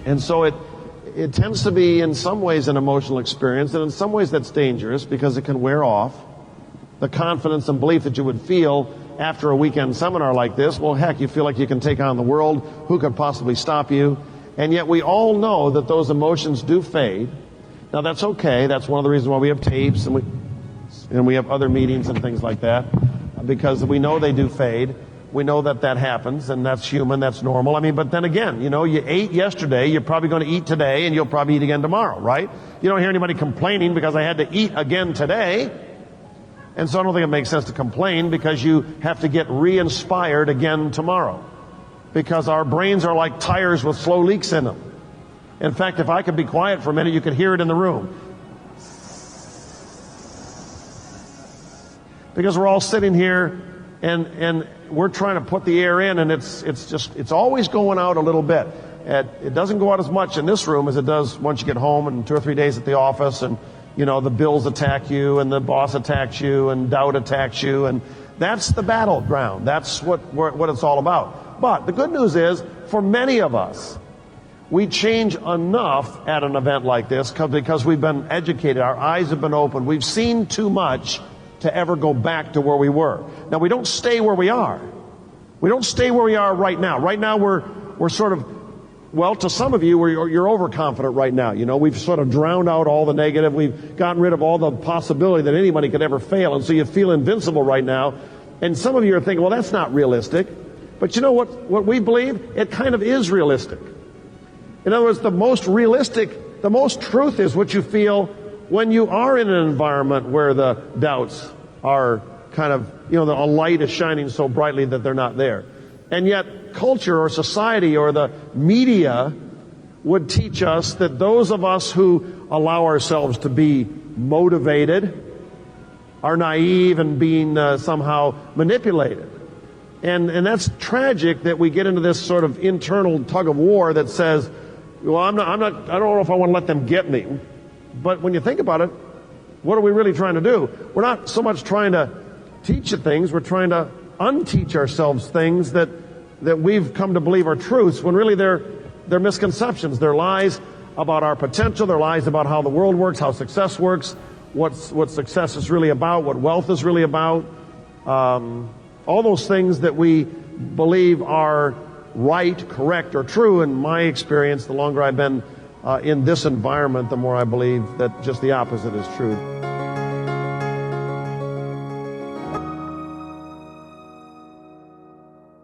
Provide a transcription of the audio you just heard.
And so it tends to be in some ways an emotional experience, and in some ways that's dangerous because it can wear off. The confidence and belief that you would feel after a weekend seminar like this, well, heck, you feel like you can take on the world. Who could possibly stop you? And yet we all know that those emotions do fade. Now that's okay. That's one of the reasons why we have tapes and we have other meetings and things like that, because we know they do fade. We know that that happens, and that's human, that's normal. I mean, but then again, you know, you ate yesterday, you're probably going to eat today, and you'll probably eat again tomorrow, right? You don't hear anybody complaining because I had to eat again today. And so I don't think it makes sense to complain because you have to get re-inspired again tomorrow. Because our brains are like tires with slow leaks in them. In fact, if I could be quiet for a minute, you could hear it in the room. Because we're all sitting here and we're trying to put the air in, and it's always going out a little bit. It doesn't go out as much in this room as it does once you get home and 2 or 3 days at the office, and you know, the bills attack you and the boss attacks you and doubt attacks you, and that's the battleground. That's what it's all about. But the good news is, for many of us, we change enough at an event like this because we've been educated, our eyes have been opened, we've seen too much to ever go back to where we were. Now, we don't stay where we are. We don't stay where we are right now. Right now, we're sort of, well, to some of you, you're overconfident right now. You know, we've sort of drowned out all the negative. We've gotten rid of all the possibility that anybody could ever fail. And so you feel invincible right now. And some of you are thinking, well, that's not realistic. But you know what we believe? It kind of is realistic. In other words, the most truth is what you feel when you are in an environment where the doubts are kind of, you know, a light is shining so brightly that they're not there. And yet culture or society or the media would teach us that those of us who allow ourselves to be motivated are naive and being somehow manipulated. And that's tragic that we get into this sort of internal tug of war that says, well, I don't know if I want to let them get me. But when you think about it, what are we really trying to do? We're not so much trying to teach you things, we're trying to unteach ourselves things that we've come to believe are truths, when really they're misconceptions. They're lies about our potential, they're lies about how the world works, how success works, what success is really about, what wealth is really about. All those things that we believe are right, correct, or true. In my experience, the longer I've been in this environment, the more I believe that just the opposite is true.